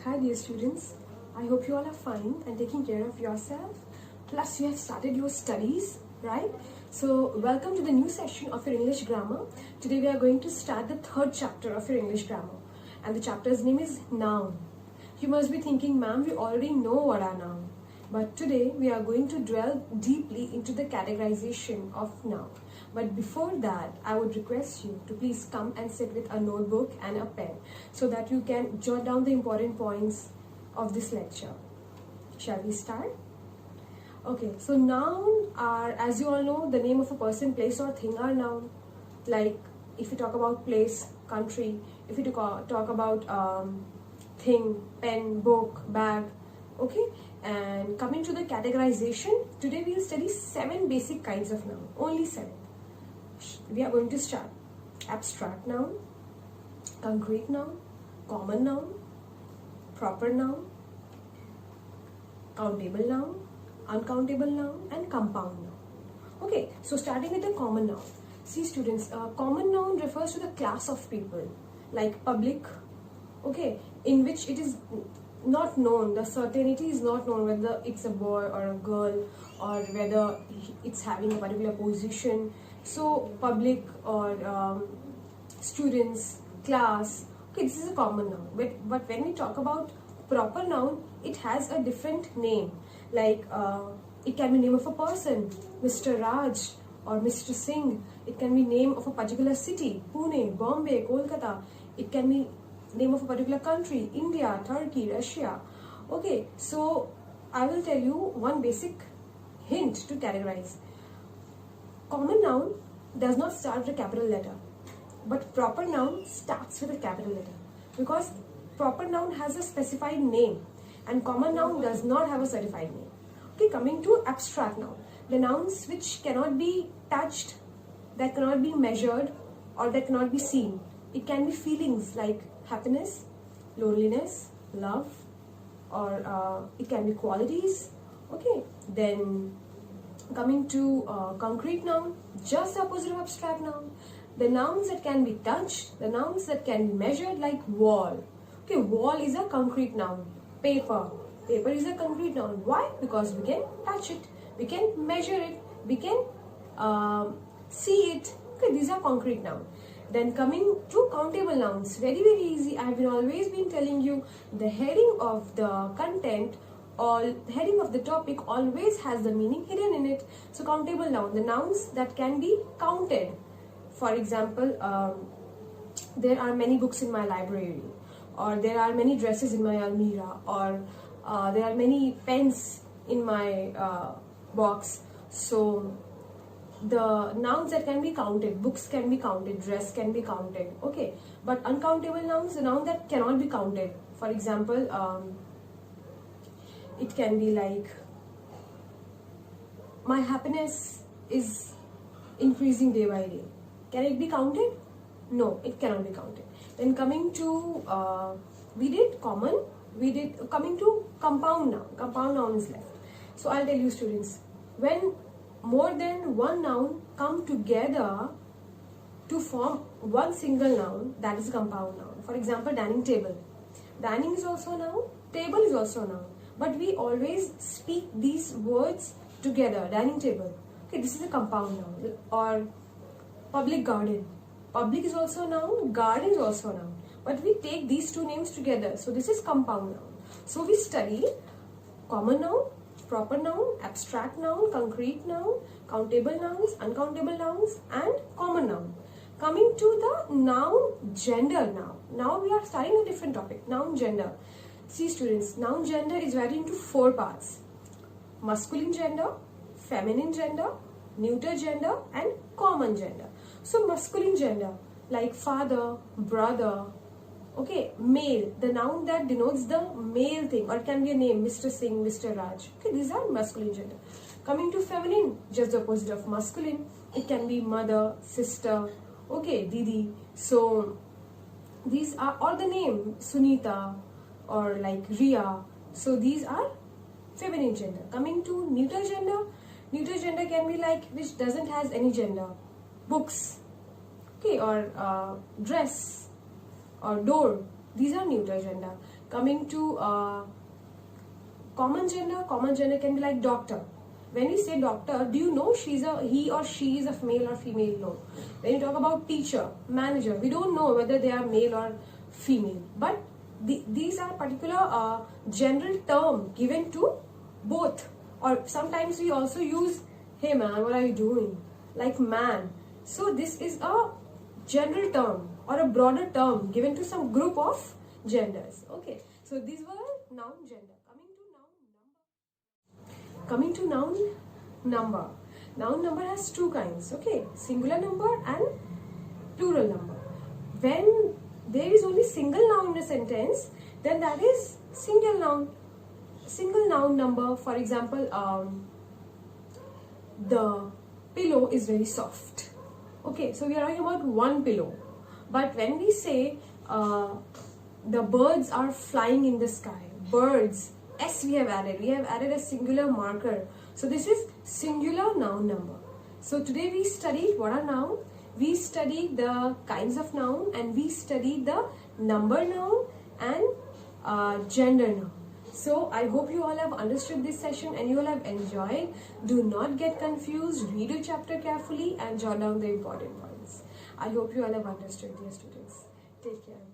Hi dear students, I hope you all are fine and taking care of yourself. Plus you have started your studies, right? So welcome to the new session of your English grammar. Today we are going to start the third chapter of your English grammar, and the chapter's name is noun. You must be thinking, ma'am, we already know what are noun. But today we are going to delve deeply into the categorization of noun. But before that, I would request you to please come and sit with a notebook and a pen so that you can jot down the important points of this lecture. Shall we start? Okay, so noun are, as you all know, the name of a person, place or thing are noun. Like if you talk about place, country, if you talk about thing, pen, book, bag, okay? And coming to the categorization, today we will study 7 basic kinds of noun, only 7. We are going to start abstract noun, concrete noun, common noun, proper noun, countable noun, uncountable noun, and compound noun. Okay, so starting with the common noun. See students, common noun refers to the class of people, like public, okay, in which it is not known, the certainty is not known whether it's a boy or a girl or whether it's having a particular position. So public or students, class, okay, this is a common noun. But when we talk about proper noun, it has a different name. Like it can be name of a person, Mr. Raj or Mr. Singh. It can be name of a particular city, Pune, Bombay, Kolkata. It can be name of a particular country, India, Turkey, Russia. Okay, so I will tell you one basic hint to categorize. Common noun does not start with a capital letter, but proper noun starts with a capital letter, because proper noun has a specified name and common noun does not have a certified name. Okay, coming to abstract noun, the nouns which cannot be touched, that cannot be measured, or that cannot be seen. It can be feelings like happiness, loneliness, love, or it can be qualities. Okay, then coming to concrete noun, just the opposite of abstract noun. The nouns that can be touched, the nouns that can be measured, like wall. Okay, wall is a concrete noun. Paper, paper is a concrete noun. Why? Because we can touch it, we can measure it, we can see it. Okay, these are concrete nouns. Then coming to countable nouns, very easy. I have always been telling you, the heading of the content or the heading of the topic always has the meaning hidden in it. So countable noun, the nouns that can be counted. For example, there are many books in my library, or there are many dresses in my almirah, or there are many pens in my box. So the nouns that can be counted, books can be counted, dress can be counted, okay. But uncountable nouns, the noun that cannot be counted. For example, it can be like, my happiness is increasing day by day. Can it be counted? No, it cannot be counted. Then coming to, we did common, coming to compound noun. Compound noun is left. So I'll tell you students, when more than one noun come together to form one single noun, that is a compound noun. For example, dining table. Dining is also a noun, table is also a noun. But we always speak these words together, dining table. Okay, this is a compound noun. Or public garden. Public is also a noun, garden is also a noun. But we take these two names together. So this is compound noun. So we study common noun, proper noun, abstract noun, concrete noun, countable nouns, uncountable nouns, and common noun. Coming to the noun gender now. Now we are starting a different topic, noun gender. See students, noun gender is divided into 4 parts. Masculine gender, feminine gender, neuter gender, and common gender. So masculine gender, like father, brother, okay, male, the noun that denotes the male thing, or it can be a name, Mr. Singh, Mr. Raj. Okay, these are masculine gender. Coming to feminine, just the opposite of masculine. It can be mother, sister, okay, Didi. So these are, or the name Sunita or like Ria. So these are feminine gender. Coming to neuter gender can be like which doesn't has any gender. Books, okay, or dress, or door. These are neuter gender. Coming to common gender can be like doctor. When we say doctor, do you know he or she is a male or female? No. When you talk about teacher, manager, we don't know whether they are male or female. But these are particular general term given to both. Or sometimes we also use, hey man, what are you doing? Like man. So this is a general term or a broader term given to some group of genders. Okay. So these were noun, gender. Coming to noun, number. Noun number has two kinds, okay? Singular number and plural number. When there is only single noun in a sentence, then that is single noun. Single noun number, for example, the pillow is very soft. Okay, so we are talking about one pillow. But when we say the birds are flying in the sky, birds, S we have added a singular marker. So this is singular noun number. So today we studied what are noun, we studied the kinds of noun, and we studied the number noun and gender noun. So I hope you all have understood this session and you all have enjoyed. Do not get confused, read your chapter carefully and jot down the important points. I hope you all have understood, dear students. Take care.